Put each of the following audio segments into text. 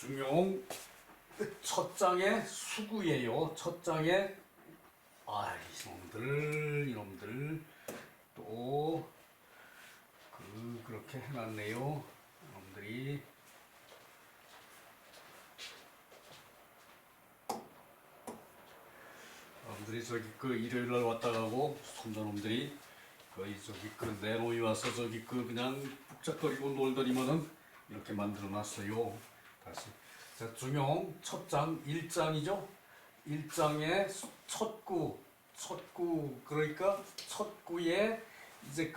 중용 첫 장의 수구예요. 첫 장에 이놈들 또 그렇게 해놨네요. 여러분들이 저기 일요일 날 왔다 가고 손자놈들이 거의 저기 내놓이 와서 저기 그냥 북적거리고 놀더니만은 이렇게 만들어 놨어요. 다시 자, 중용 첫 장 1장이죠. 1장의 첫구 그러니까 첫구에 이제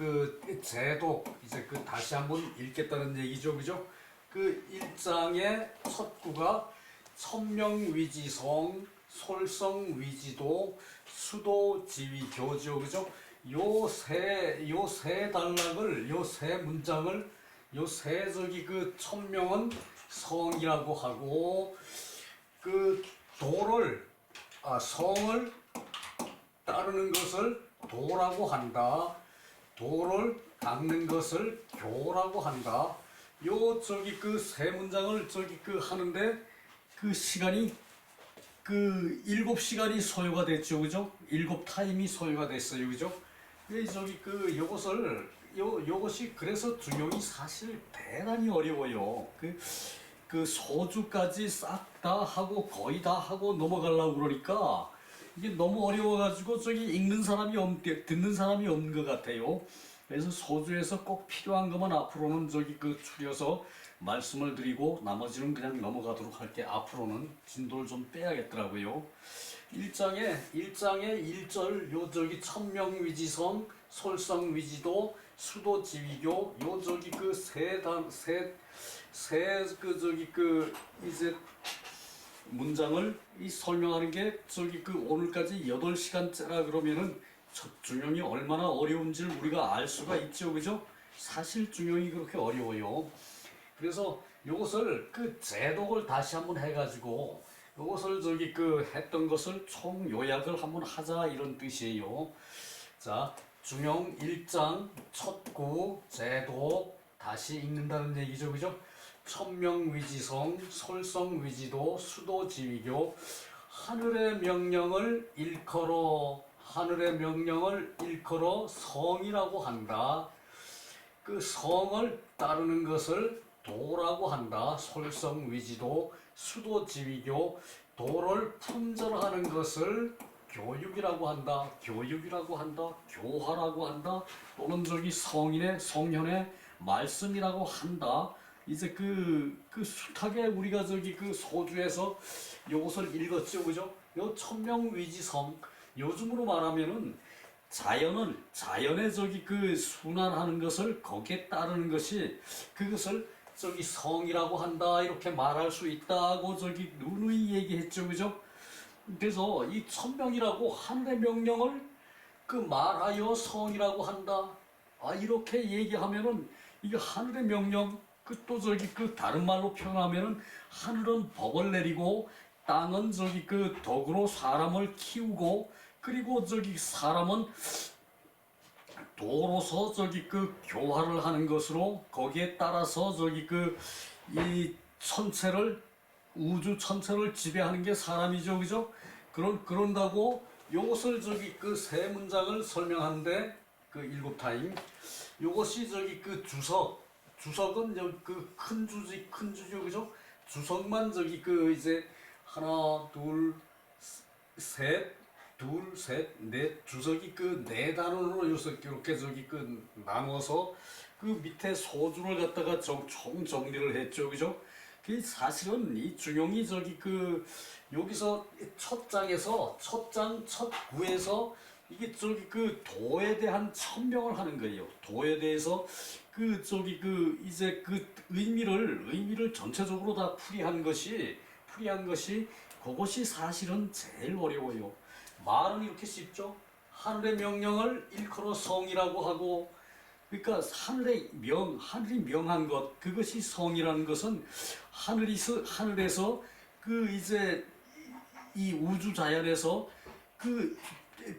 제도 이제 다시 한번 읽겠다는 얘기죠. 그죠? 1장의 첫구가 천명위지성 솔성위지도 수도지위교죠. 그죠? 요 세 단락을 요 세 문장을 요 세 저기 천명은 성이라고 하고 성을 따르는 것을 도라고 한다. 도를 닦는 것을 교라고 한다. 요 저기 세 문장을 저기 하는데 시간이 7시간이 소요가 됐죠. 그죠? 7타임이 소요가 됐어요. 그죠? 저기 요것이 그래서 중용이 사실 대단히 어려워요. 소주까지 싹 다 하고 거의 다 하고 넘어가려고 그러니까 이게 너무 어려워가지고 저기 읽는 사람이 듣는 사람이 없는 것 같아요. 그래서 소주에서 꼭 필요한 것만 앞으로는 저기 추려서 말씀을 드리고 나머지는 그냥 넘어가도록 할게. 앞으로는 진도를 좀 빼야겠더라고요. 1장에 1절 요 저기 천명위지성 솔성위지도 수도지위교 요 저기 이제 문장을 설명하는 게 저기 오늘까지 8시간째라 그러면은 중용이 얼마나 어려운지를 우리가 알 수가 있죠. 그죠? 사실 중용이 그렇게 어려워요. 그래서 요것을 제독을 다시 한번 해가지고 요것을 저기 했던 것을 총 요약을 한번 하자 이런 뜻이에요. 자, 중용 1장 첫구 제독 다시 읽는다는 얘기죠. 그죠? 천명위지성 솔성위지도 수도지위교 하늘의 명령을 일컬어 성이라고 한다. 성을 따르는 것을 도라고 한다. 솔성위지도 수도지위교 도를 품절하는 것을 교육이라고 한다. 교화라고 한다. 또는 저기 성현의 말씀이라고 한다. 이제 숱하게 우리가 저기 소주에서 요것을 읽었죠. 그죠? 요 천명위지성 요즘으로 말하면은 자연의 저기 순환하는 것을 거기에 따르는 것이 그것을 저기 성이라고 한다 이렇게 말할 수 있다고 저기 누누이 얘기했죠. 그죠? 그래서 이 천명이라고 하늘의 명령을 말하여 성이라고 한다. 이렇게 얘기하면은 이게 하늘의 명령 또 저기 다른 말로 표현하면은 하늘은 법을 내리고 땅은 저기 덕으로 사람을 키우고 그리고 저기 사람은 도로서 저기 교화를 하는 것으로 거기에 따라서 저기 이 우주 천체를 지배하는 게 사람이죠. 그죠? 그런다고 요것을 저기 세 문장을 설명하는데 7타임 요것이 저기 주석은 여기 큰 주죠. 그죠? 주석만 저기 이제 하나 둘 셋 넷 주석이 네 단원으로 이렇게 저기 나눠서 밑에 소주를 갖다가 총 정리를 했죠. 그죠? 사실은 이 중용이 저기 여기서 첫 구에서 이게 저기 도에 대한 천명을 하는 거예요. 도에 대해서 이제 의미를 전체적으로 다 풀이한 것이 그것이 사실은 제일 어려워요. 말은 이렇게 쉽죠. 하늘의 명령을 일컬어 성이라고 하고 그러니까 하늘이 명한 것 그것이 성이라는 것은 하늘에서 이제 이 우주 자연에서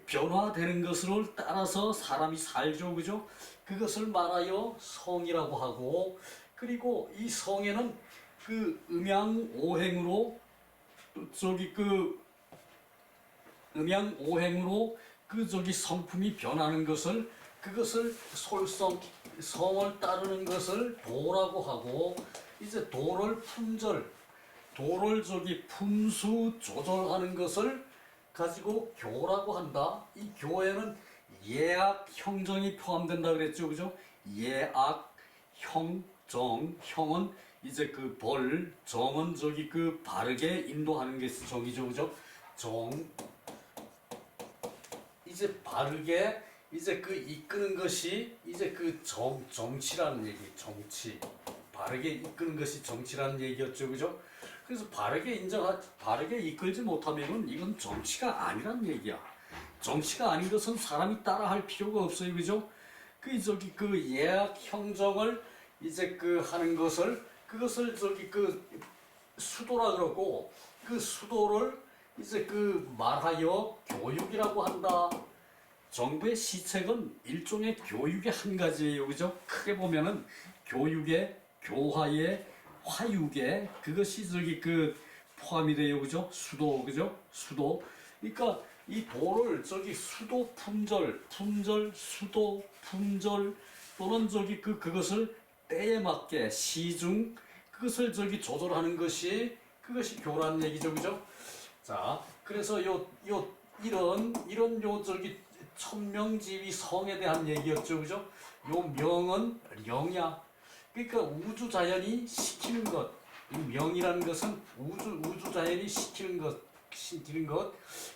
변화되는 것을 따라서 사람이 살죠. 그죠? 그것을 말하여 성이라고 하고 그리고 이 성에는 그 음양오행으로 저기 그 음양오행으로 그 저기 성품이 변하는 것을 그것을 솔성 성을 따르는 것을 도라고 하고 이제 도를 품절 도를 저기 품수 조절하는 것을 가지고 교라고 한다. 이 교에는 예악 형정이 포함된다 그랬죠, 그죠? 예악 형정 형은 이제 그 벌, 정은 저기 그 바르게 인도하는 게 정이죠, 그죠? 정 이제 바르게 이제 그 이끄는 것이 이제 그 정치라는 얘기, 정치. 바르게 이끄는 것이 정치라는 얘기였죠, 그죠? 그래서 바르게 이끌지 못하면은 이건 정치가 아니란 얘기야. 정치가 아닌 것은 사람이 따라할 필요가 없어요, 그죠? 그 저기 그 예약 형정을 이제 그 하는 것을 그것을 저기 그 수도라 그러고 그 수도를 이제 그 말하여 교육이라고 한다. 정부의 시책은 일종의 교육의 한 가지예요, 그죠? 크게 보면은 교육의, 교화의, 화육의 그것이 저기 그 포함이 돼요, 그죠? 수도, 그죠? 수도. 그러니까 이 도를 저기 수도 품절, 수도 품절 또는 저기 그것을 때에 맞게 시중 그것을 저기 조절하는 것이 그것이 교라는 얘기죠, 그죠? 자, 그래서 이런 저기 천명지위 성에 대한 얘기였죠, 그죠? 요 명은 령이야. 그러니까 우주 자연이 시키는 것, 이 명이라는 것은 우주 자연이 시키는 것.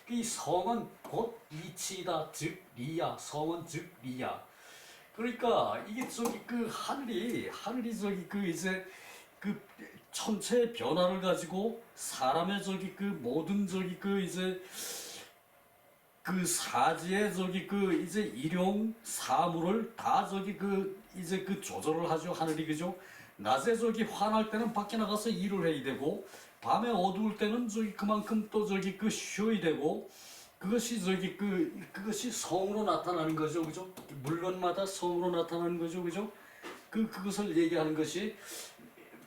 이 성은 곧 이치이다, 즉 리야. 성은 즉 리야. 그러니까 이게 저기 그 하늘이 저기 그 이제 그 천체의 변화를 가지고 사람의 저기 그 모든 저기 그 이제 그 사지의 저기 그 이제 일용 사물을 다 저기 그 이제 그 조절을 하죠, 하늘이, 그죠? 낮에 저기 환할 때는 밖에 나가서 일을 해야 되고 밤에 어두울 때는 저기 그만큼 또 저기 그 쉬어야 되고 그것이 저기 그것이 성으로 나타나는 거죠, 그죠? 물건마다 성으로 나타나는 거죠, 그죠? 그것을 얘기하는 것이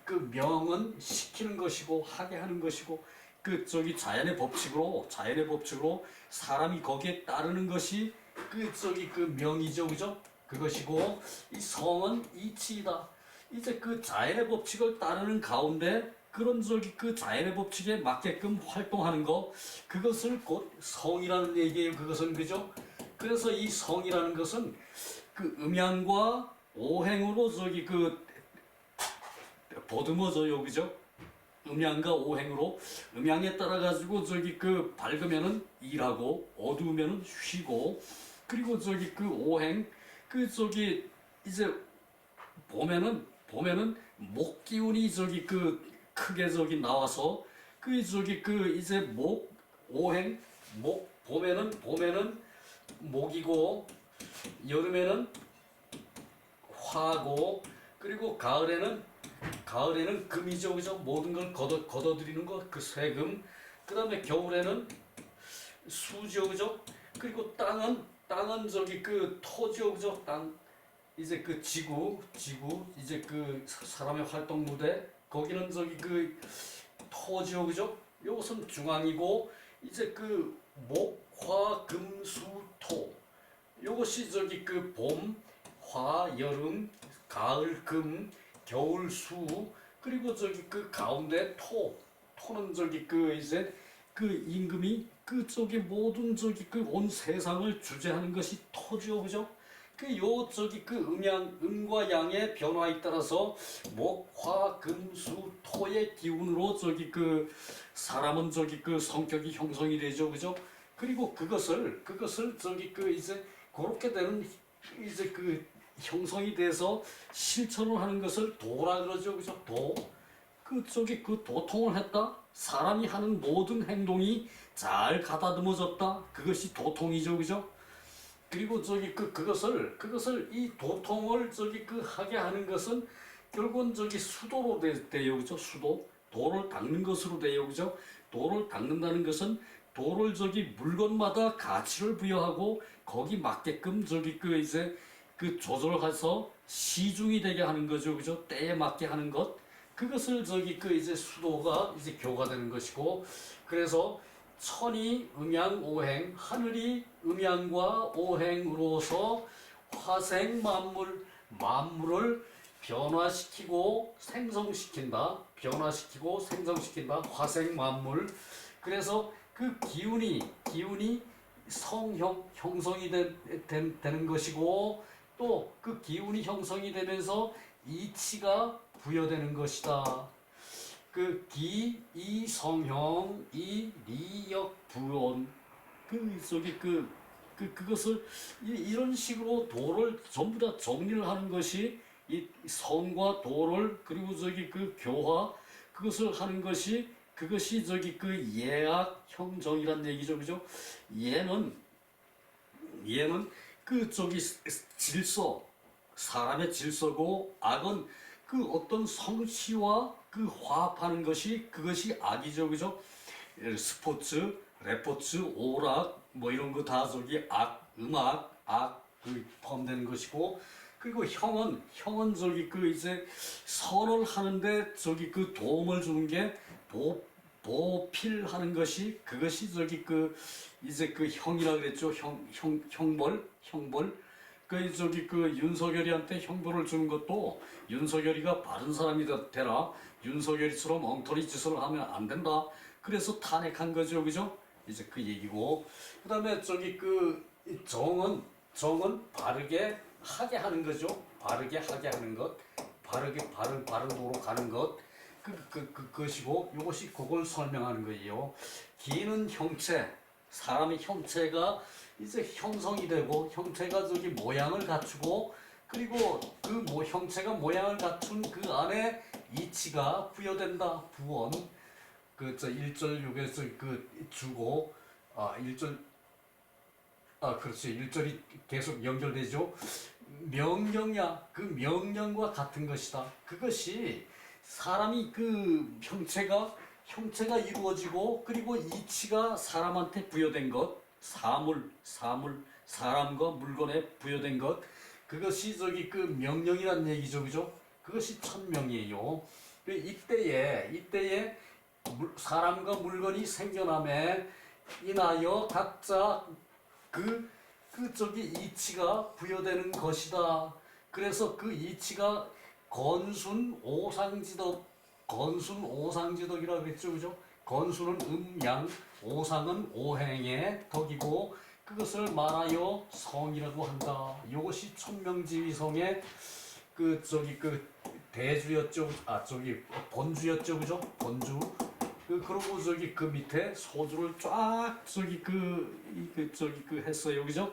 그 명은 시키는 것이고 하게 하는 것이고 그 저기 자연의 법칙으로 사람이 거기에 따르는 것이 그 저기 그 명이죠, 그죠? 그것이고 이 성은 이치이다. 이제 그 자연의 법칙을 따르는 가운데 그런 저기 그 자연의 법칙에 맞게끔 활동하는 거 그것을 곧 성이라는 얘기예요. 그것은, 그죠? 그래서 이 성이라는 것은 그 음양과 오행으로 저기 그 보듬어져요, 그죠? 음양과 오행으로 음양에 따라 가지고 저기 그 밝으면은 일하고 어두우면은 쉬고 그리고 저기 그 오행 그 저기 이제 보면은 목 기운이 저기 그 크게 저기 나와서 그 저기 그 이제 목 오행 목 봄에는 목이고 여름에는 화고 그리고 가을에는 금이죠, 그죠? 모든 걸 걷어들이는 거, 그 쇠금. 그 다음에 겨울에는 수죠, 그죠? 그리고 땅은 저기 그 토죠, 그죠? 땅. 이제 그 지구, 이제 그 사람의 활동 무대, 거기는 저기 그 토죠, 그죠? 요것은 중앙이고, 이제 그 목, 화, 금, 수, 토. 요것이 저기 그 봄, 화, 여름, 가을, 금, 겨울 수 그리고 저기 그 가운데 토는 저기 그 이제 그 임금이 그쪽에 모든 저기 그 온 세상을 주재하는 것이 토죠, 그죠? 그 요 저기 그 음과 양의 변화에 따라서 목, 화, 금, 수, 토의 기운으로 저기 그 사람은 저기 그 성격이 형성이 되죠, 그죠? 그리고 그것을 저기 그 이제 그렇게 되는 이제 그 형성이 돼서 실천을 하는 것을 도라 그러죠, 그죠? 도. 그쪽이 그 도통을 했다. 사람이 하는 모든 행동이 잘 가다듬어졌다. 그것이 도통이죠, 그죠? 그리고 저기 그것을 이 도통을 저기 그 하게 하는 것은 결국은 저기 수도로 돼요, 그죠? 수도. 도를 닦는 것으로 돼요, 그죠? 도를 닦는다는 것은 도를 저기 물건마다 가치를 부여하고 거기 맞게끔 저기 그 이제 그 조절해서 시중이 되게 하는 거죠, 그죠? 때에 맞게 하는 것. 그것을 그 이제 수도가 이제 교가 되는 것이고, 그래서 천이 음양오행, 하늘이 음양과 오행으로서 화생 만물을 변화시키고 생성시킨다. 변화시키고 생성시킨다. 화생 만물. 그래서 그 기운이 형성이 되는 것이고, 또 그 기운이 형성이 되면서 이치가 부여되는 것이다. 그 이 성형, 이 리역 부온, 그것을 이런 식으로 도를 전부 다 정리를 하는 것이 이 성과 도를, 그리고 그 교화, 그것을 하는 것이, 그것이 그 예악 형정이란 얘기죠, 그죠? 얘는 그 질서, 사람의 질서고, 악은 그 어떤 성씨와 그 화합하는 것이, 그것이 악이죠, 그죠? 스포츠, 레포츠, 오락, 뭐 이런 거 다 악, 음악, 포함되는 것이고, 그리고 형은 그 이제 선을 하는데 그 도움을 주는 게 보필하는 것이, 그것이 그 이제 그 형이라 그랬죠. 형벌. 그 윤석열이한테 형벌을 주는 것도, 윤석열이가 바른 사람이 되라, 윤석열이처럼 엉터리 짓을 하면 안 된다, 그래서 탄핵한 거죠, 그죠? 이제 그 얘기고, 그다음에 그 정은 바르게 하게 하는 거죠. 바르게 하게 하는 것, 바른 도로 가는 것, 그것이고, 이것이 그걸 설명하는 거예요. 기는 형체, 사람의 형체가 이제 형성이 되고, 형체가 모양을 갖추고, 그리고 그 형체가 모양을 갖춘 그 안에 이치가 부여된다. 부원. 1절 6에서 주고, 1절, 그렇지. 1절이 계속 연결되죠. 명령이야. 그 명령과 같은 것이다. 그것이 사람이 그 형체가 이루어지고, 그리고 이치가 사람한테 부여된 것, 사람과 물건에 부여된 것, 그것이 그 명령이란 얘기죠, 그죠? 그것이 천명이에요. 이때에 사람과 물건이 생겨남에 인하여 각자 이치가 부여되는 것이다. 그래서 그 이치가 건순 오상지덕이라고 그랬죠, 그죠? 건순은 음양, 오상은 오행의 덕이고, 그것을 말하여 성이라고 한다. 이것이 천명지위성의 그 대주였죠, 본주였죠, 그죠? 본주. 그러고 그 밑에 소주를 쫙 했어요, 그죠?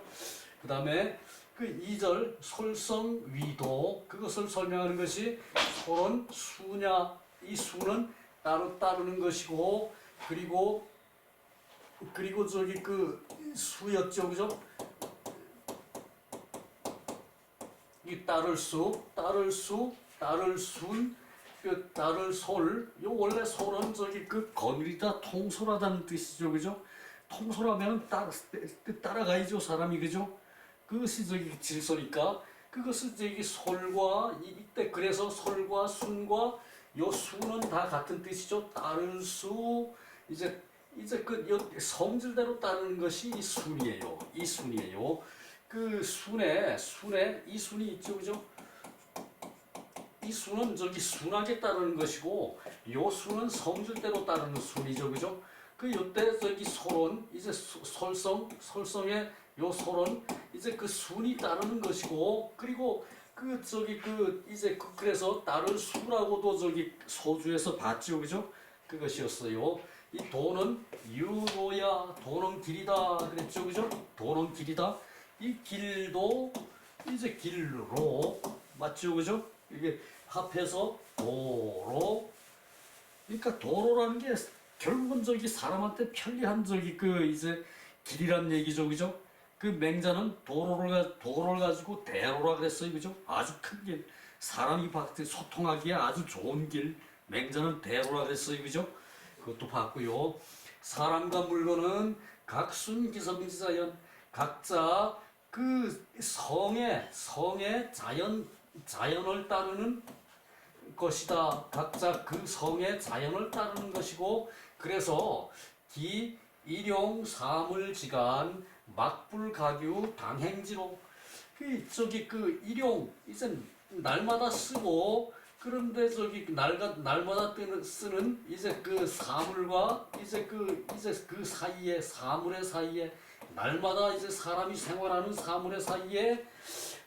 그 다음에 그 2절 솔성위도, 그것을 설명하는 것이, 솔은 수냐, 이 수는 따르는 것이고, 그리고 그 수였죠, 그죠? 이 따를 순, 따를 솔. 요 원래 솔은 거느리다, 통솔하다는 뜻이죠, 그죠? 통솔하면 따라가야죠, 사람이, 그죠? 그것이 질서니까, 그것은 솔과 이때, 그래서 솔과 순과 요 수는 다 같은 뜻이죠. 따를 수, 이제 성질대로 따르는 것이 이 순이에요. 그 순에 이 순이 있죠, 그죠? 이 수는 순하게 따르는 것이고, 요 수는 성질대로 따르는 순이죠, 그죠? 요때 솔은 이제 솔성의 요 솔은 이제 그 순이 따르는 것이고, 그리고 그래서 따를 수라고도 소주에서 봤죠, 그죠? 그것이었어요. 이 도는 유로야, 도는 길이다 그랬죠, 그죠? 도는 길이다. 이 길도 이제 길로, 맞죠, 그죠? 이게 합해서 도로. 그러니까 도로라는 게 결국은 사람한테 편리한 이제 길이란 얘기죠, 그죠? 그 맹자는 도로를 가지고 대로라 그랬어요, 그죠? 아주 큰 길, 사람이 소통하기에 아주 좋은 길, 맹자는 대로라 그랬어요, 그죠? 그것도 봤고요. 사람과 물건은 각순기성지자연, 각자 그 성의 자연을 따르는 것이다. 각자 그 성의 자연을 따르는 것이고, 그래서 기 일용 사물지간 막불가규 당행지로, 저기 그 일용 이제 날마다 쓰고, 그런데 저기 날마다 쓰는 이제 그 사물과 이제 그 사이에, 사물의 사이에, 날마다 이제 사람이 생활하는 사물의 사이에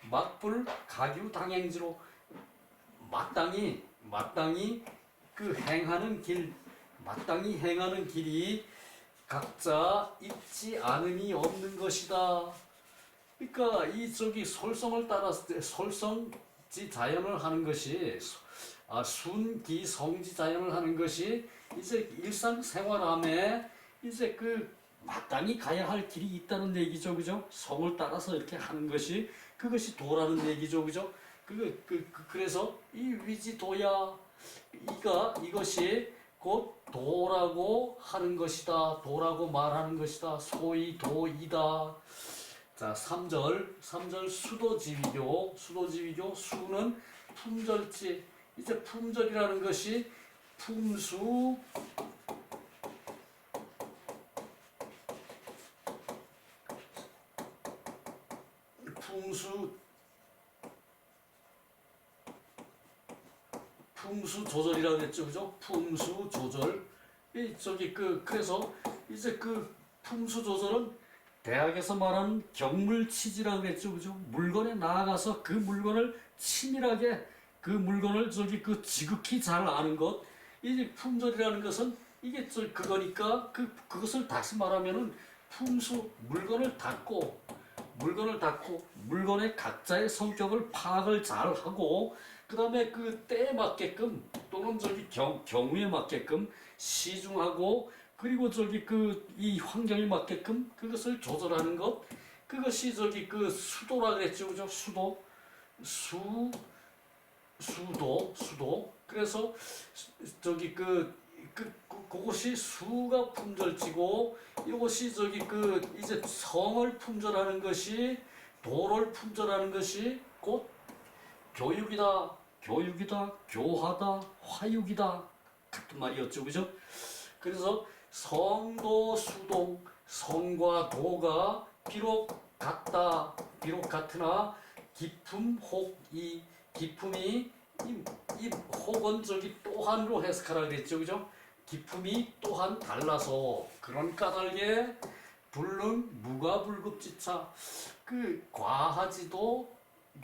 막불 가규 당행지로, 마땅히 그 행하는 길, 마땅히 행하는 길이 각자 있지 않음이 없는 것이다. 그러니까 이 저기 솔성을 따라서 솔성지 자연을 하는 것이, 순기 성지 자연을 하는 것이 이제 일상생활함에 이제 그 마땅히 가야 할 길이 있다는 얘기죠, 그죠? 성을 따라서 이렇게 하는 것이, 그것이 도라는 얘기죠, 그죠? 그래서 이 위지도야, 이것이 곧 도라고 하는 것이다, 도라고 말하는 것이다, 소위 도이다. 자, 3절 수도지위교, 수는 품절지. 이제 품절이라는 것이 품수, 품수 조절이라고 했죠, 그죠? 품수 조절. 그래서 이제 그 품수 조절은 대학에서 말하는 경물치지라고 그랬죠, 그죠? 물건에 나아가서 그 물건을 치밀하게, 그 물건을 지극히 잘 아는 것. 이 품절이라는 것은 이게 그거니까, 그것을 다시 말하면은 품수, 물건을 닫고 물건의 각자의 성격을 파악을 잘 하고, 그 다음에 그 때에 맞게끔 또는 경우에 맞게끔 시중하고, 그리고 이 환경에 맞게끔 그것을 조절하는 것, 그것이 그 수도라 그랬죠, 그죠? 수도. 그래서 그것이 수가 품절지고, 이것이 이제 성을 품절하는 것이, 도를 품절하는 것이 곧 교육이다, 교하다, 화육이다 같은 말이었죠, 그죠? 그래서 성도 수동, 성과 도가 비록 같으나 기품 혹이, 기품이 이 혹은 또한으로 해석하라 그랬죠, 그죠? 기품이 또한 달라서 그런 까닭에 불능 무가불급지차, 그 과하지도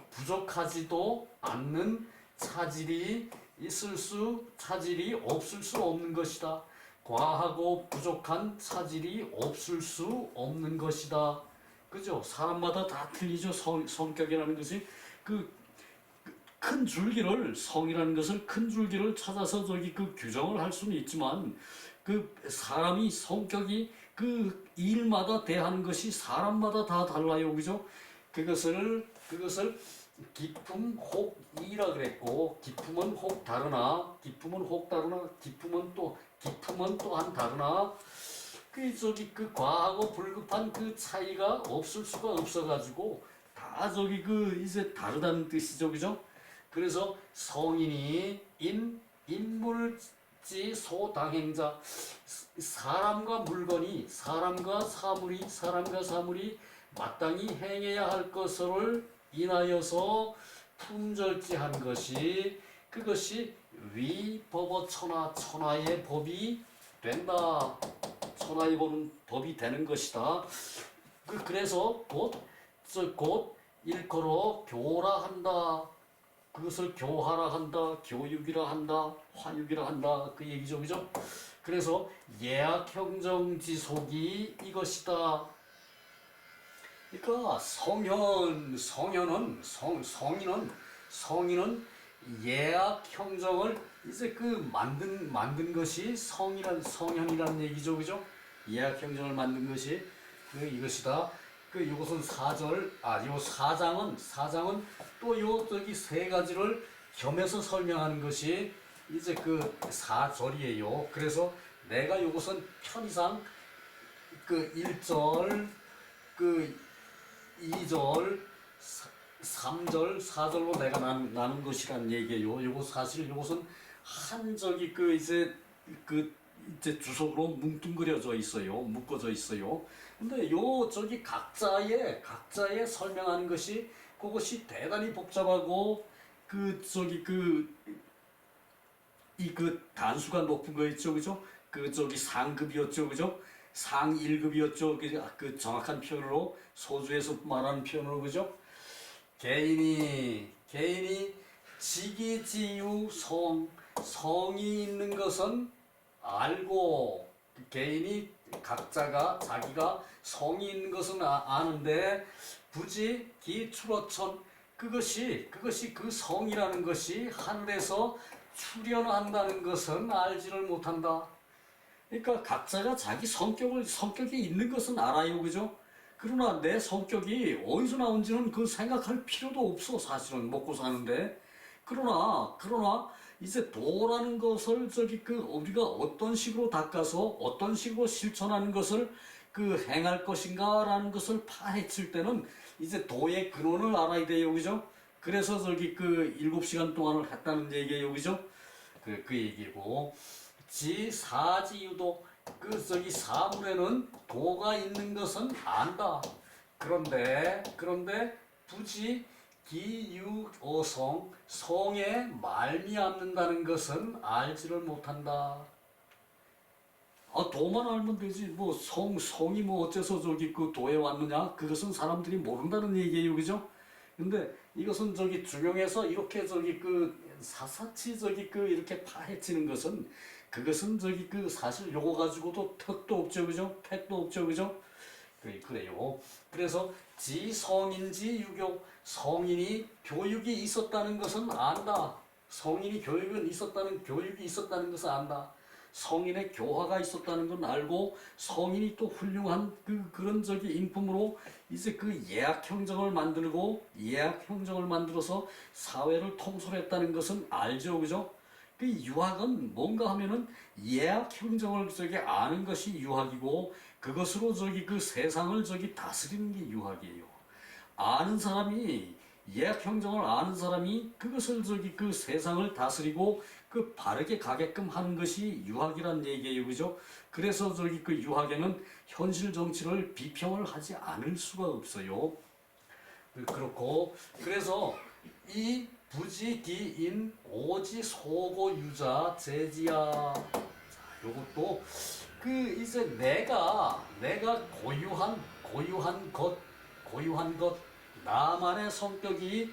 부족하지도 않는 차질이 없을 수 없는 것이다. 과하고 부족한 차질이 없을 수 없는 것이다. 그죠? 사람마다 다 틀리죠. 성격이라는 것이 큰 줄기를, 성이라는 것을 큰 줄기를 찾아서 그 규정을 할 수는 있지만, 그 사람이 성격이 그 일마다 대하는 것이 사람마다 다 달라요, 그죠? 그것을 기품 혹이라 그랬고, 기품은 다르나 기품은 또한 다르나, 그 과하고 불급한 그 차이가 없을 수가 없어가지고 다 이제 다르다는 뜻이죠, 그죠? 그래서 성인이 인물지 소당행자, 사람과 물건이, 사람과 사물이 마땅히 행해야 할 것을 인하여서 품절지한 것이, 그것이 위법어 천하의 법이 된다. 천하의 법이 되는 것이다. 그래서 곧 일컬어 교라 한다. 그것을 교하라 한다, 교육이라 한다, 화육이라 한다, 그 얘기죠, 그죠? 그래서 예학형정지속이 이것이다. 그러니까 성인은 예학형정을 이제 만든 것이 성현이라는 얘기죠, 그죠? 예학형정을 만든 것이 이것이다. 이것은 요 4장은 또 세 가지를 겸해서 설명하는 것이 이제 4절이에요. 그래서 내가 이것은 편의상 1절, 2절, 3절, 4절로 내가 나눈 것이란 얘기예요. 요거 사실 요것은 한 저기 그 이제 주석으로 뭉뚱그려져 있어요. 묶어져 있어요. 근데 요 저기 각자의 설명하는 것이 그것이 대단히 복잡하고 그 저기 그 단수가 높은 거 있죠, 그죠? 그 저기 상급이었죠, 그죠? 상 1급이었죠. 그 정확한 표현으로 소주에서 말하는 표현으로 그죠? 개인이 지기지유 성이 있는 것은 알고 개인이 각자가 자기가 성이 있는 것은 아는데 부지 기출어천 그것이 그 성이라는 것이 하늘에서 출현한다는 것은 알지를 못한다. 그러니까 각자가 자기 성격이 있는 것은 알아요, 그죠? 그러나 내 성격이 어디서 나온지는 그 생각할 필요도 없어, 사실은 먹고 사는데. 그러나 이제 도라는 것을 우리가 어떤 식으로 닦아서 어떤 식으로 실천하는 것을 행할 것인가라는 것을 파헤칠 때는 이제 도의 근원을 알아야 돼요, 그죠? 그래서 7시간 동안을 했다는 얘기예요, 그죠? 그 얘기고. 지사지유도 사물에는 도가 있는 것은 안다. 그런데 부지 기유어성 성에 말미암는다는 것은 알지를 못한다. 도만 알면 되지. 뭐 성이 뭐 어째서 그 도에 왔느냐? 그것은 사람들이 모른다는 얘기예요, 그죠? 근데 이것은 중용에서 이렇게 사사치 이렇게 파헤치는 것은 그것은 사실 요거 가지고도 턱도 없죠, 그죠? 택도 없죠, 그죠? 그래요. 그래서 지성인지 유교 성인이 교육이 있었다는 것은 안다. 성인이 교육이 있었다는 것을 안다. 성인의 교화가 있었다는 건 알고 성인이 또 훌륭한 그런 인품으로 이제 예약형정을 만들어서 사회를 통솔했다는 것은 알죠, 그죠? 그 유학은 뭔가 하면은 예약형정을 아는 것이 유학이고 그것으로 세상을 다스리는 게 유학이에요. 아는 사람이 예약형정을 아는 사람이 그것을 세상을 다스리고 바르게 가게끔 하는 것이 유학이란 얘기예요, 그죠? 그래서 유학에는 현실 정치를 비평을 하지 않을 수가 없어요. 그렇고 그래서 이 부지기인 오지 소고 유자 제지야. 요것도 이제 내가 고유한 것 나만의 성격이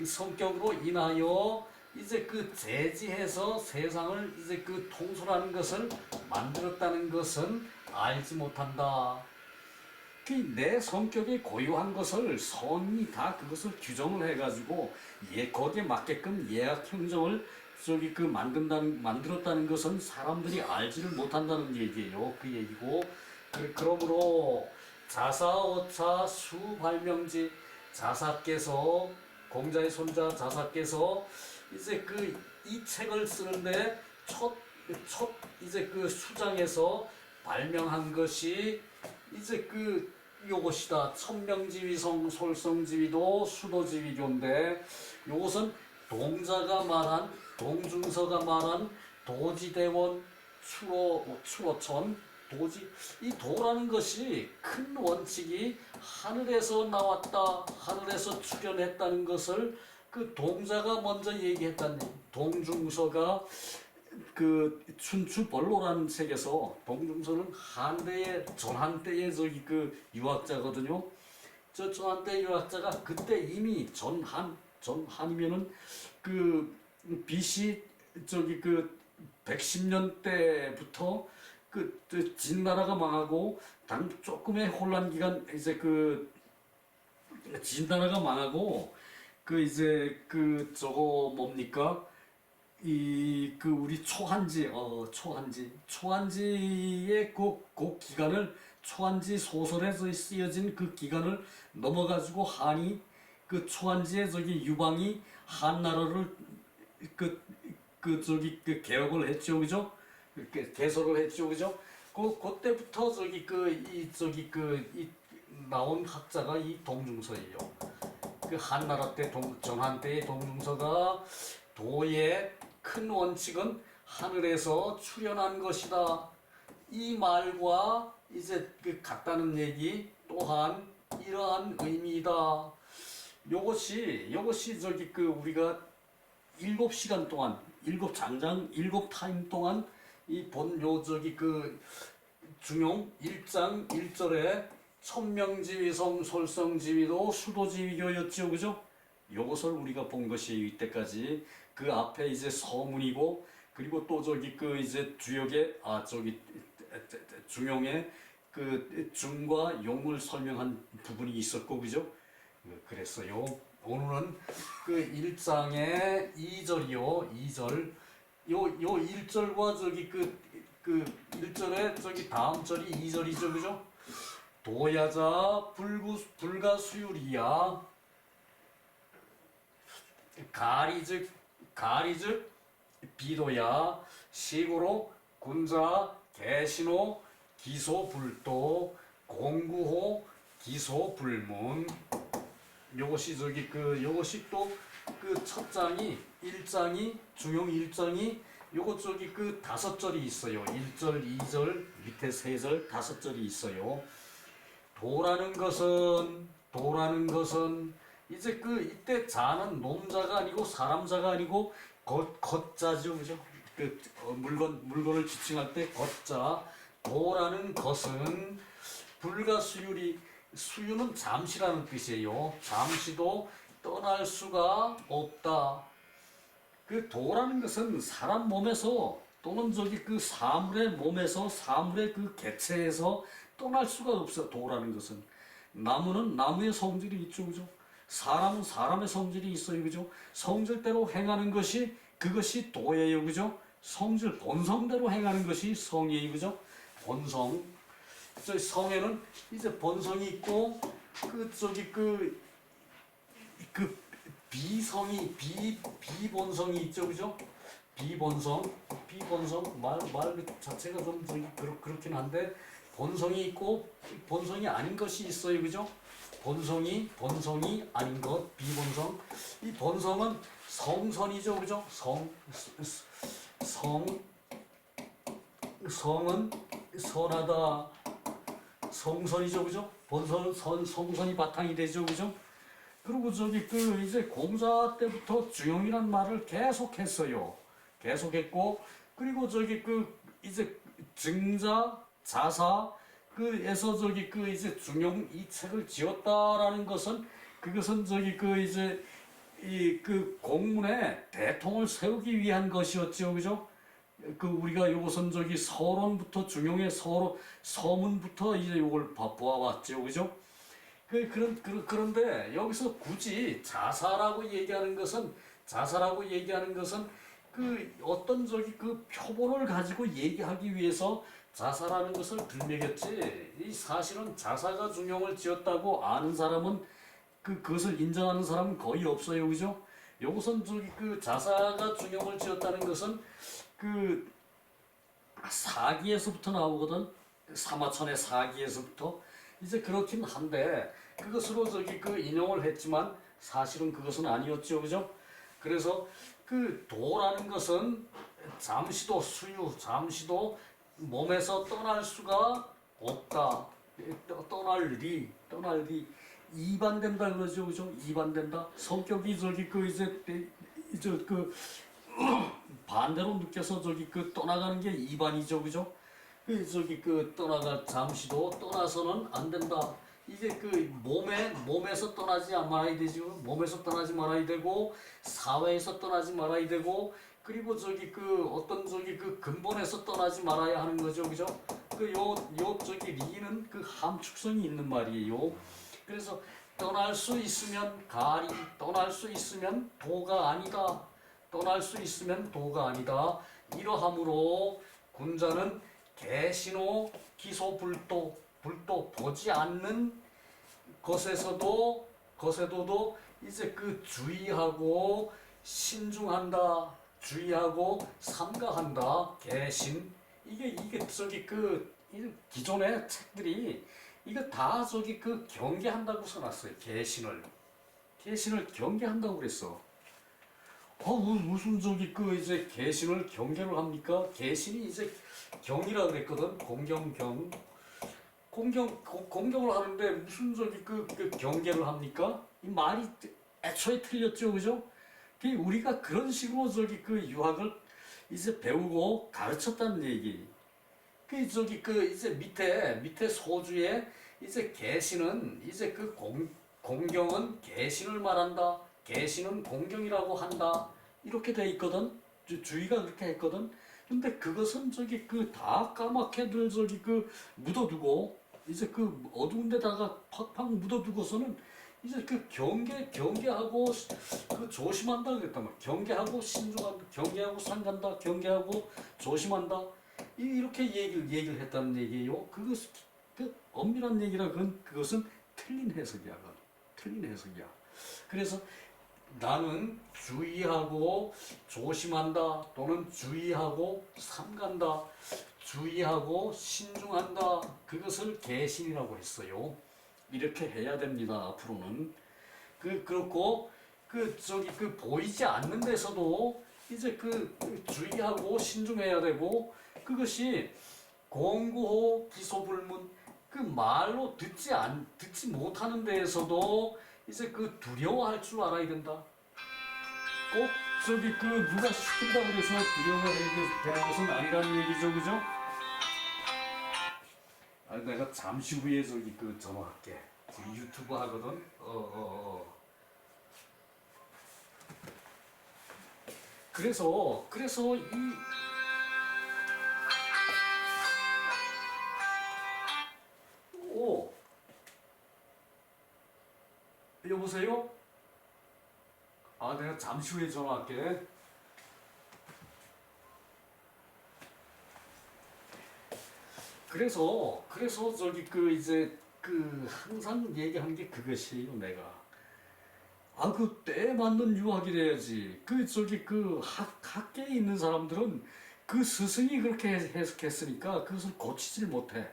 성격으로 인하여 이제 제지해서 세상을 이제 통솔하는 것을 만들었다는 것은 알지 못한다. 내 성격이 고유한 것을 성이 다 그것을 규정을 해가지고 거기에 맞게끔 예약형정을 만들었다는 것은 사람들이 알지를 못한다는 얘기예요. 그 얘기고 그러므로 자사오차 수발명지 자사께서 공자의 손자 자사께서 이제 이 책을 쓰는데 첫 이제 수장에서 발명한 것이 이제 요것이다. 천명지위성 솔성지위도 수도지위교인데 요것은 동중서가 말한 도지대원 추로천 도지 이 도라는 것이 큰 원칙이 하늘에서 나왔다. 하늘에서 출현했다는 것을 동자가 먼저 얘기했다는 동중서가 춘추벌로라는 책에서 동중서는 전한때의 유학자거든요. 전한때 유학자가 그때 이미 전한이면은 BC 110년 때부터 진나라가 망하고 조금의 혼란 기간 이제 진나라가 망하고 저거 뭡니까? 우리 초한지의 그 기간을 초한지 소설에서 쓰여진 그 기간을 넘어가지고 한이 초한지의 유방이 한나라를 개혁을 했죠, 그죠? 개설을 했죠, 그죠? 그때부터 나온 학자가 이 동중서예요. 그 한나라 때 전한 때의 동문서가 도의 큰 원칙은 하늘에서 출현한 것이다. 이 말과 이제 그 같다는 얘기 또한 이러한 의미이다. 요것이 저기 그 우리가 7시간 동안 7장장 7타임 동안 이 본 요 저기 그 중용 1장 1절에 천명지위성 솔성지위도 수도지위교였죠, 그죠? 요것을 우리가 본 것이 이때까지. 그 앞에 이제 서문이고, 그리고 또 저기 그 이제 주역의 저기 중용의 그 중과 용을 설명한 부분이 있었고, 그죠? 그랬어요. 오늘은 그 1장의 2절이요, 2절. 요 1절과 저기 그 1절에 저기 다음 절이 2절이죠, 그죠? 도야자 불가수율이야. 가리즉 비도야. 시고로 군자 개신호 기소불도 공구호 기소불문. 요것이 저기 요것이 또 그 첫 장이 1장이 중용 1장이 요것 저기 그 5절이 있어요. 1절, 2절, 밑에 3절, 5절이 있어요. 도라는 것은 이제 그 이때 자는 놈자가 아니고 사람자가 아니고 걷자죠, 그죠? 그 물건을 지칭할 때 걷자. 도라는 것은 수유는 잠시라는 뜻이에요. 잠시도 떠날 수가 없다. 그 도라는 것은 사람 몸에서 또는 저기 그 사물의 몸에서 사물의 그 개체에서 떠날 수가 없어. 도라는 것은 나무는 나무의 성질이 있죠, 그죠? 사람은 사람의 성질이 있어요, 그죠? 성질대로 행하는 것이 그것이 도예요, 그죠? 성질 본성대로 행하는 것이 성이에요, 그죠? 본성. 저 성에는 이제 본성이 있고 그 저기 그 비본성이 있죠, 그죠? 비본성 말 자체가 좀 저기 그렇긴 한데 본성이 있고 본성이 아닌 것이 있어요, 그죠? 본성이 아닌 것, 비본성. 이 본성은 성선이죠, 그죠? 성은 선하다. 성선이죠, 그죠? 본성은 성선이 바탕이 되죠, 그죠? 그리고 저기 그 이제 공자 때부터 중용이란 말을 계속했어요. 계속했고, 그리고 저기 그 이제 증자 자사 그에서 저기 그 이제 중용 이 책을 지었다라는 것은 그것은 저기 그 이제 이 그 공문에 대통을 세우기 위한 것이었죠, 그죠? 그 우리가 요것은 저기 서론부터 중용의 서문부터 이제 요걸 보아왔죠, 그죠? 그런데 여기서 굳이 자사라고 얘기하는 것은 그 어떤 저기 그 표본을 가지고 얘기하기 위해서 자사라는 것을 들먹였지. 이 사실은 자사가 중용을 지었다고 아는 사람은 그것을 인정하는 사람은 거의 없어요, 그죠? 여기선 저기 그 자사가 중용을 지었다는 것은 그 사기에서부터 나오거든. 사마천의 사기에서부터. 이제 그렇긴 한데 그것으로 저기 그 인용을 했지만 사실은 그것은 아니었죠, 그죠? 그래서 그 도라는 것은 잠시도 몸에서 떠날 수가 없다. 떠날리 이반된다 그러죠, 그죠? 이반된다. 성격이 저기 그 이제 그 반대로 느껴서 저기 그 떠나가는 게 이반이죠, 그죠? 그 저기 그 잠시도 떠나서는 안 된다. 이게 그 몸에서 떠나지 말아야 되죠. 몸에서 떠나지 말아야 되고 사회에서 떠나지 말아야 되고 그리고 저기 그 어떤 저기 그 근본에서 떠나지 말아야 하는 거죠, 그죠? 그 요 저기 리는 그 함축성이 있는 말이에요. 그래서 떠날 수 있으면 가리, 떠날 수 있으면 도가 아니다. 떠날 수 있으면 도가 아니다. 이러함으로 군자는 개신호 기소불도 보지 않는 것에서도 이제 그 주의하고 신중한다. 주의하고 삼가한다. 개신 이게 저기 그 기존의 책들이 이거 다 저기 그 경계한다고 써놨어요. 개신을 개신을 경계한다고 그랬어. 무슨 저기 그 이제 개신을 경계를 합니까? 개신이 이제 경이라 그랬거든. 공경경. 공경을 하는데 무슨 저기 그 경계를 합니까? 이 말이 애초에 틀렸죠, 그죠? 우리가 그런 식으로 저기 그 유학을 이제 배우고 가르쳤다는 얘기. 저기 그 이제 밑에 소주에 이제 개신은 이제 그 공경은 개신을 말한다. 개신은 공경이라고 한다. 이렇게 돼 있거든. 주의가 그렇게 했거든. 근데 그것은 저기 그 다 까맣게들 저기 그 묻어두고 이제 그 어두운 데다가 팍팍 묻어두고서는 이제 그 경계하고 그 조심한다 그랬단 말이야. 경계하고 신중한다. 경계하고 상간다. 경계하고 조심한다. 이렇게 얘기를 했다는 얘기예요. 그 엄밀한 얘기라 그것은 틀린 해석이야. 틀린 해석이야. 그래서 나는 주의하고 조심한다 또는 주의하고 삼간다 주의하고 신중한다 그것을 개신이라고 했어요. 이렇게 해야 됩니다. 앞으로는 그렇고 저기 보이지 않는 데서도 이제 주의하고 신중해야 되고 그것이 공구호 기소불문 말로 듣지 못하는 데에서도 이제 두려워할 줄 알아야 된다. 꼭 저기 누가 시킨다고 해서 두려워해야 되는 것은 아니라는 얘기죠, 그죠? 내가 잠시 후에 저기 전화할게. 지금 유튜브 하거든. 그래서 여보세요? 내가 잠시 후에 전화할게. 그래서 저기 이제 항상 얘기하는 게 그것이에요, 내가. 때에 맞는 유학이래야지. 저기 학계에 있는 사람들은 스승이 그렇게 해석했으니까 그것을 고치질 못해.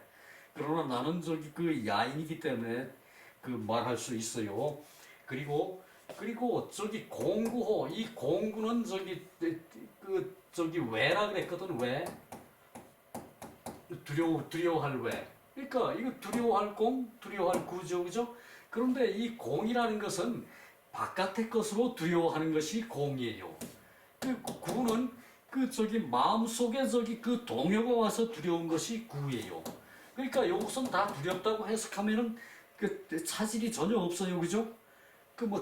그러나 나는 저기 야인이기 때문에 말할 수 있어요. 그리고 저기 공구호 이 공구는 저기 왜라 그랬거든. 왜 두려워할 왜. 그러니까 이거 두려워할 두려워할 구죠, 그죠? 그런데 이 공이라는 것은 바깥의 것으로 두려워하는 것이 공이에요. 구는 저기 마음속에 저기 동요가 와서 두려운 것이 구예요. 그러니까 이것은 다 두렵다고 해석하면은 차질이 전혀 없어요, 그죠?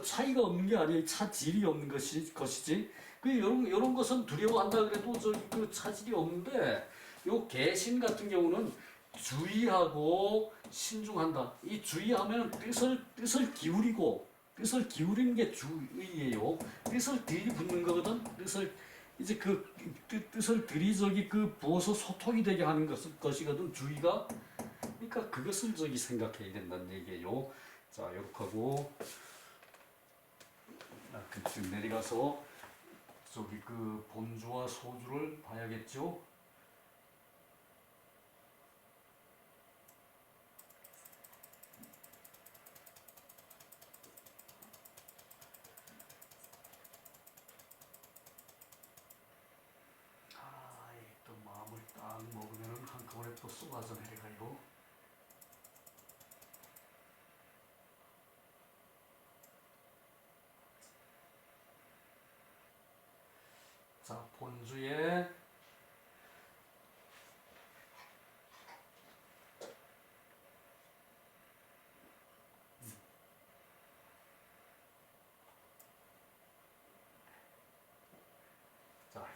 차이가 없는 게 아니에요. 차질이 없는 것이지. 이런 것은 두려워한다 그래도 저기 차질이 없는데 요 개신 같은 경우는 주의하고 신중한다. 이 주의하면 뜻을 기울이는 게 주의예요. 뜻을 들이붓는 거거든. 이제 뜻을 저기 부어서 소통이 되게 하는 것이거든. 주의가. 그러니까 그것을 저기 생각해야 된다는 얘기예요. 자, 이렇게 하고 그쯤 내려가서 저기 본주와 소주를 봐야겠죠. 또 마음을 딱 먹으면 한꺼번에 또 쏟아져 내려가요. 자, 본주에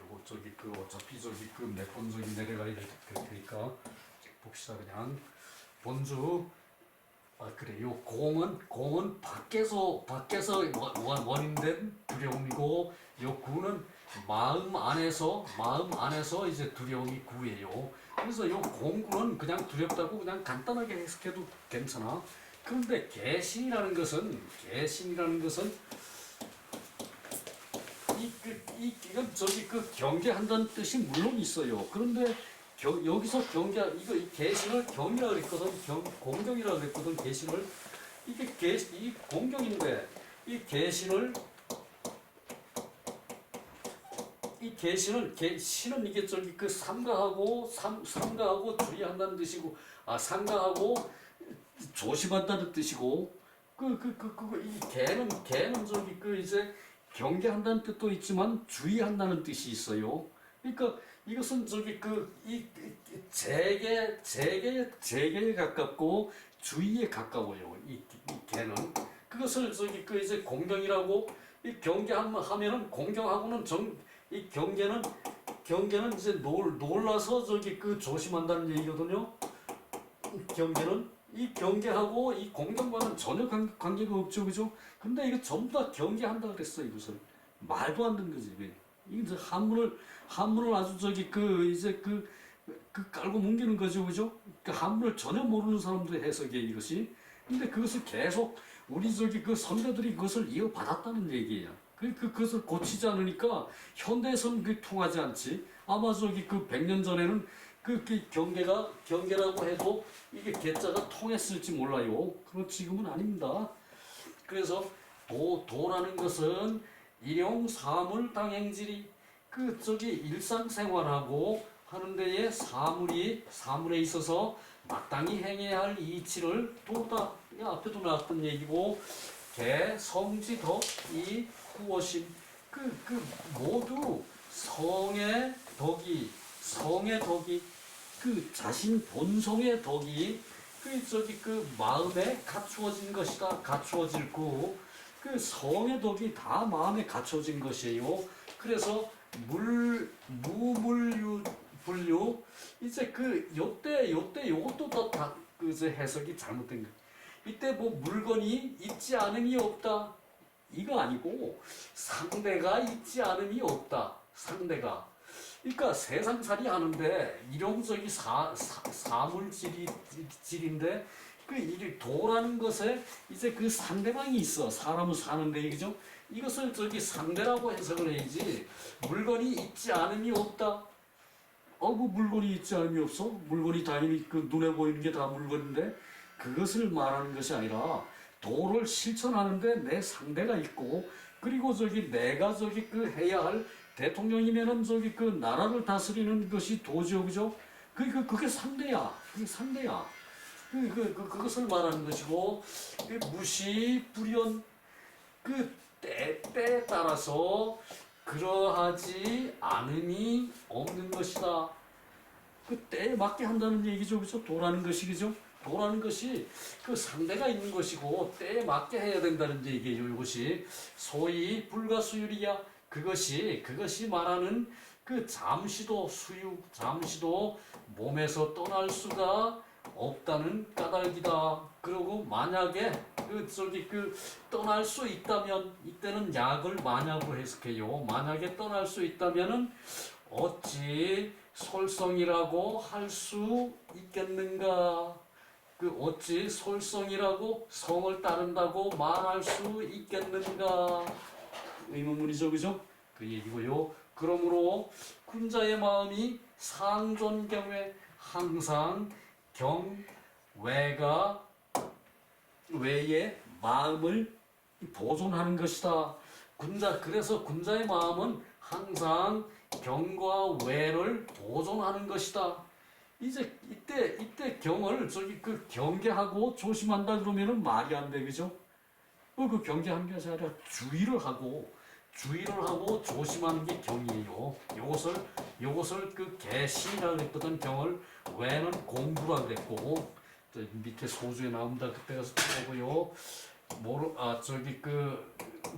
요거 저기 어차피 저기 몇 번 저기 내려가야 될 테니까 봅시다. 그냥 본주 그래. 요 공은 밖에서 원인된 두려움이고 요 구는 마음 안에서 이제 두려움이 구예요. 그래서 요 공구는 그냥 두렵다고 그냥 간단하게 해석해도 괜찮아. 그런데 개신이라는 것은 이건 저기 경계한다는 뜻이 물론 있어요. 그런데 여기서 이 개신을 경이라 그랬거든. 공경이라 그랬거든. 개신을 이 공경인데 이 계신을 신은 이게 저기 그 삼가하고 주의한다는 뜻이고, 삼가하고 조심한다는 뜻이고, 이 개는 저기 그 이제 경계한다는 뜻도 있지만 주의한다는 뜻이 있어요. 그러니까 이것은 저기 이 재계에 가깝고 주의에 가까워요. 이 개는 그것을 저기 그 이제 공경이라고, 이 경계하면은 공경하고는 이 경계는 이제 놀라서 저기 그 조심한다는 얘기거든요. 이 경계하고 이 공경과는 전혀 관계가 없죠, 그죠? 근데 이거 전부 다 경계한다 그랬어. 이것을 말도 안 되는 거지. 이제 한문을 아주 저기 그 이제 그 깔고 뭉개는 거죠, 그죠? 그 한문을 전혀 모르는 사람들의 해석이에요, 이것이. 근데 그것을 계속 우리 저기 그 선배들이 그것을 이어받았다는 얘기예요. 그것을 고치지 않으니까 현대에서는 그게 통하지 않지. 아마 저기 그 100년 전에는 그 경계라고 해도 이게 개자가 통했을지 몰라요. 그런 지금은 아닙니다. 그래서 도라는 것은 일용 사물 당행질이 그 저기 일상생활하고 하는 데에 사물에 있어서 마땅히 행해야 할 이치를 도다. 앞에도 나왔던 얘기고, 개, 성지, 덕, 이, 후어심. 모두 성의 덕이 그 자신 본성의 덕이 그 마음에 갖추어진 것이다. 갖추어질 거. 그 성의 덕이 다 마음에 갖춰진 것이에요. 그래서 무물유불유, 이제 요때 요것도 다 이제 해석이 잘못된 거. 이때 뭐 물건이 있지 않음이 없다, 이거 아니고 상대가 있지 않음이 없다. 상대가. 그러니까 세상살이 하는데 일용적이 사물질인데 이 도라는 것에 이제 그 상대방이 있어. 사람은 사는데, 그죠? 이것을 저기 상대라고 해석을 해야지. 물건이 있지 않음이 없다. 뭐 물건이 있지 않음이 없어? 물건이 당연히 그 눈에 보이는 게 다 물건인데, 그것을 말하는 것이 아니라 도를 실천하는데 내 상대가 있고, 그리고 저기 내가 저기 그 해야 할 대통령이면은 저기 그 나라를 다스리는 것이 도죠, 그죠? 그게 상대야. 그게 상대야. 그것을 말하는 것이고, 무시불연, 때에 따라서 그러하지 않음이 없는 것이다. 때에 맞게 한다는 얘기죠, 그죠? 도라는 것이, 그죠? 도라는 것이 그 상대가 있는 것이고 때에 맞게 해야 된다는 얘기예요. 이것이 소위 불가수율이야. 그것이 말하는 그 잠시도 몸에서 떠날 수가 없다는 까닭이다. 그리고 만약에 떠날 수 있다면, 이때는 약을 만약으로 해석해요. 만약에 떠날 수 있다면은 어찌 솔성이라고 할 수 있겠는가? 어찌 솔성이라고 성을 따른다고 말할 수 있겠는가? 의문문이죠, 그죠? 그 얘기고요. 그러므로 군자의 마음이 상존경외, 항상 외의 마음을 보존하는 것이다. 그래서 군자의 마음은 항상 경과 외를 보존하는 것이다. 이제 이때 경을 저기 경계하고 조심한다 그러면은 말이 안 돼, 그죠? 경계하는 게 아니라 주의를 하고 조심하는 게 경이에요. 요것을 개신이라고 했던 경을 외는 공부라 그랬고, 밑에 소주에 나옵니다. 그때 가서 보고요.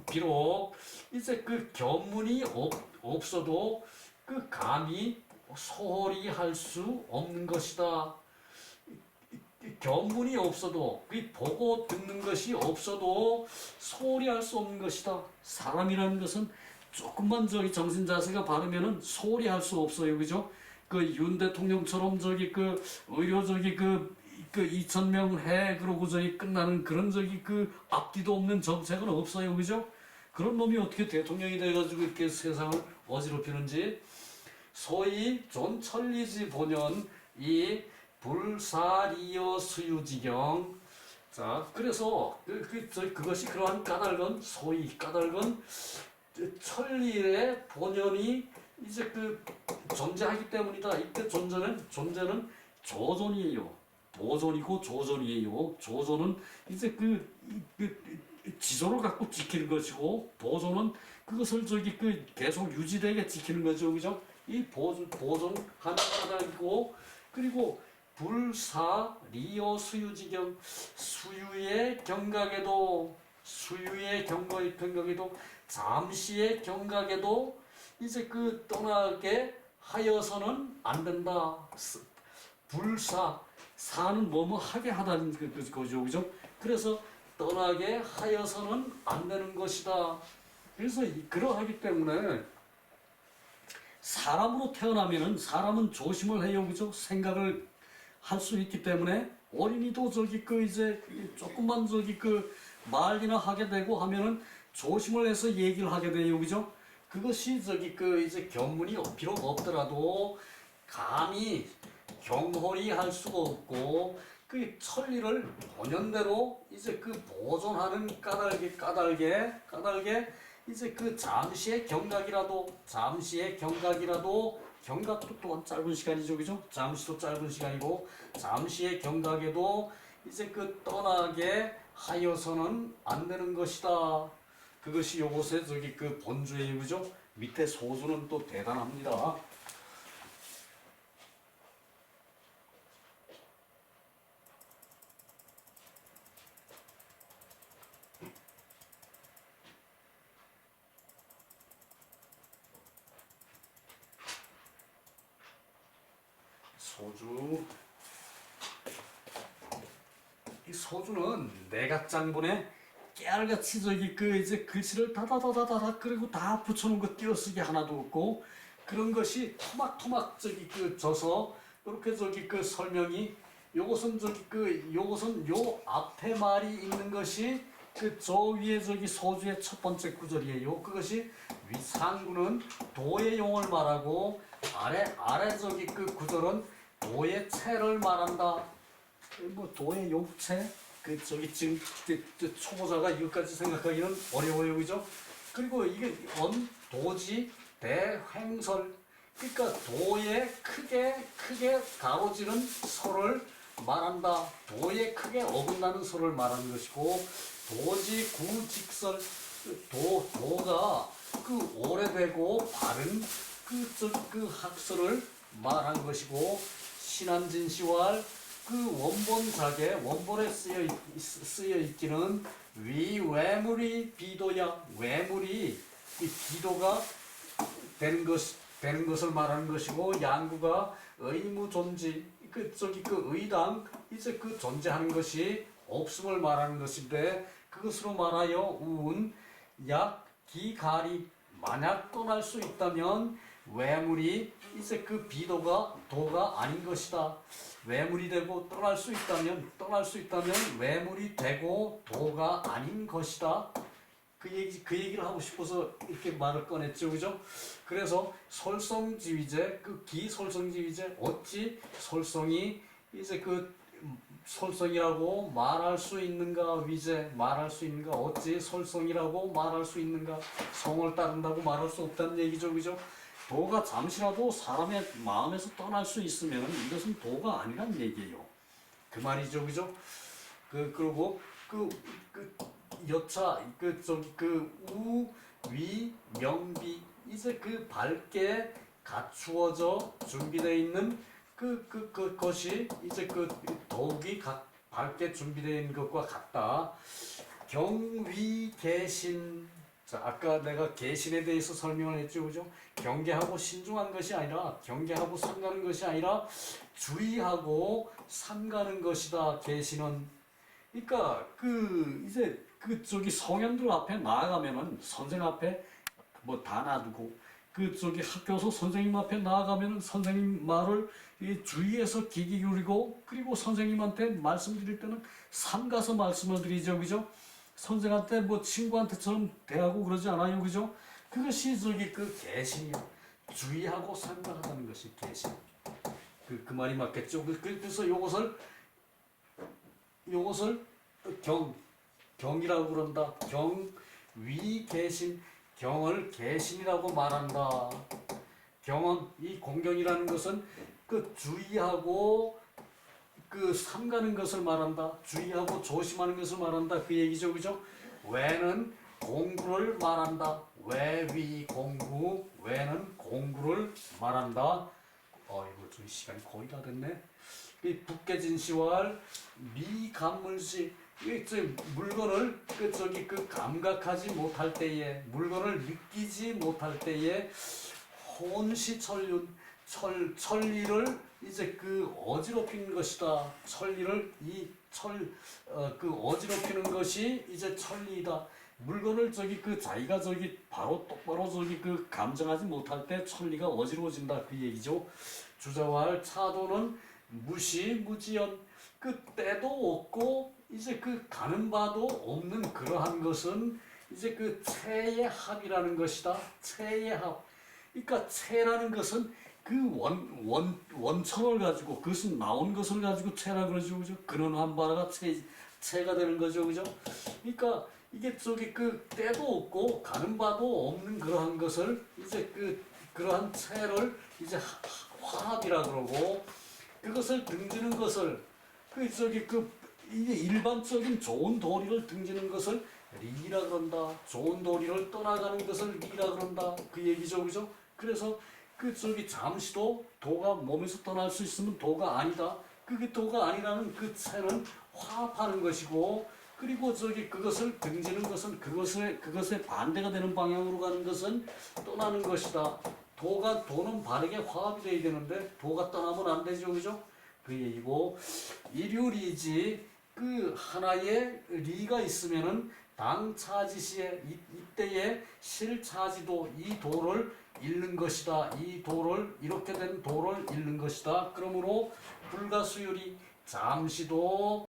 비록 이제 견문이 없어도 감히 소홀히 할 수 없는 것이다. 견문이 없어도, 보고 듣는 것이 없어도 소홀히 할 수 없는 것이다. 사람이라는 것은 조금만 정신 자세가 바르면은 소홀히 할 수 없어요, 그죠? 윤 대통령처럼 의료 2,000명 해 그러고 끝나는 그런 앞뒤도 없는 정책은 없어요, 그죠? 그런 놈이 어떻게 대통령이 돼가지고 이렇게 세상을 어지럽히는지. 소위 존천리지 본연 이 불사리여 수유지경, 자, 그래서 그것이 그러한 까닭은 소위 까닭은 천리의 본연이 이제 그 존재하기 때문이다. 이때 존재는 조존이에요. 보존이고 조존이에요. 조존은 이제 지조를 갖고 지키는 것이고 보존은 그것을 계속 유지되게 지키는 거죠, 그죠? 이 보존하는 까닭이고 그리고 불사 리오 수유지경 수유의 경각에도 잠시의 경각에도 이제 떠나게 하여서는 안 된다. 불사 사는 뭐뭐 하게 하다는 거죠, 그죠? 그래서 떠나게 하여서는 안 되는 것이다. 그래서 그러하기 때문에 사람으로 태어나면은 사람은 조심을 해요, 그죠? 생각을 할 수 있기 때문에 어린이도 이제 조금만 말이나 하게 되고 하면은 조심을 해서 얘기를 하게 돼요, 그죠? 그것이 이제 견문이 비록 없더라도 감히 경홀히 할 수가 없고 천리를 본연대로 이제 보존하는 까닭에 이제 잠시의 경각도 또한 짧은 시간이죠, 그죠? 잠시도 짧은 시간이고 잠시의 경각에도 이제 떠나게 하여서는 안 되는 것이다. 그것이 요것의 본주예요, 그죠? 밑에 소주는 또 대단합니다. 소주. 이 소주는 내각장본에 깨알같이 이제 글씨를 다다다다다 그리고 다 붙여놓은 거 띄어쓰기 하나도 없고 그런 것이 토막토막 져서 이렇게 설명이 요것은 요것은 요 앞에 말이 있는 것이 저 위에 소주의 첫 번째 구절이에요. 그것이 위상구는 도의 용을 말하고 아래 구절은 도의 체를 말한다. 뭐 도의 용체 지금 초보자가 이것까지 생각하기는 어려워요, 그죠? 그리고 이게 도지 대횡설 그러니까 도에 크게 가로지는 소를 말한다. 도에 크게 어긋나는 소를 말하는 것이고 도지 구직설 도가 오래되고 바른 학설을 말한 것이고 신한진시왈 원본에 쓰여 있기는 외물이 비도야. 외물이 비도가 되는 것을 말하는 것이고 양구가 의무존지 의당 이제 존재하는 것이 없음을 말하는 것인데 그것으로 말하여 약 기가리 만약 떠날 수 있다면 외물이 이제 도가 아닌 것이다. 외물이 되고 떠날 수 있다면 외물이 되고 도가 아닌 것이다. 그 얘기를 하고 싶어서 이렇게 말을 꺼냈죠, 그죠? 그래서 솔성지위제, 기솔성지위제, 어찌 솔성이 이제 솔성이라고 말할 수 있는가, 위제 말할 수 있는가, 어찌 솔성이라고 말할 수 있는가, 성을 따른다고 말할 수 없다는 얘기죠, 그죠? 도가 잠시라도 사람의 마음에서 떠날 수 있으면 이것은 도가 아니란 얘기예요. 그 말이죠, 그죠? 그리고 여차 우, 위, 명비 이제 밝게 갖추어져 준비되어 있는 것이 이제 더욱이 밝게 준비되어 있는 것과 같다. 경위 계신 자, 아까 내가 계신에 대해서 설명을 했죠, 그죠? 경계하고 신중한 것이 아니라 경계하고 삼가는 것이 아니라 주의하고 삼가는 것이다. 계신은 그러니까 이제 성현들 앞에 나아가면은 선생 앞에 뭐 다 놔두고 학교에서 선생님 앞에 나아가면은 선생님 말을 주의해서 귀 기울이고 그리고 선생님한테 말씀드릴 때는 삼가서 말씀을 드리죠, 그죠? 선생한테 뭐 친구한테처럼 대하고 그러지 않아요, 그죠? 그것이 계신이요. 주의하고 삼가하다는 것이 계신. 그 말이 맞겠죠? 그래서 요것을 경이라고 그런다. 위 계신, 경을 계신이라고 말한다. 경은 이 공경이라는 것은 그 주의하고 그 삼가는 것을 말한다. 주의하고 조심하는 것을 말한다. 그 얘기죠, 그죠? 외는 공구를 말한다. 외위 공구, 외는 공구를 말한다. 이거 좀 시간이 거의 다 됐네. 이 붓개진 시왈 미감물시, 물건을 감각하지 못할 때에, 물건을 느끼지 못할 때에 혼시천륜, 천리를 이제 어지럽히는 것이다. 천리를 어지럽히는 것이 이제 천리이다. 물건을 자기가 바로 똑바로 감정하지 못할 때 천리가 어지러워진다. 그 얘기죠. 주자왈 차도는 무시무지연, 때도 없고 이제 가는 바도 없는 그러한 것은 이제 체의 합이라는 것이다. 체의 합. 그러니까 체라는 것은 원천을 가지고, 그것은 나온 것을 가지고 체라 그러죠, 그죠? 근원한 바가 체가 되는 거죠, 그죠? 그러니까 이게 때도 없고 가는 바도 없는 그러한 것을 이제 그러한 체를 이제 화합이라 그러고, 그것을 등지는 것을 이게 일반적인 좋은 도리를 등지는 것을 리라 그런다. 좋은 도리를 떠나가는 것을 리라 그런다. 그 얘기죠, 그죠? 그래서 잠시도 도가 몸에서 떠날 수 있으면 도가 아니다. 그게 도가 아니라는 그 체는 화합하는 것이고, 그리고 그것을 등지는 것은 그것에 반대가 되는 방향으로 가는 것은 떠나는 것이다. 도는 바르게 화합이 돼야 되는데 도가 떠나면 안 되죠, 그죠? 그 얘기고, 일유리지, 하나의 리가 있으면은 당차지시에 이때에 실차지도, 이 도를 잃는 것이다. 이 도를, 이렇게 된 도를 잃는 것이다. 그러므로 불가수율이 잠시도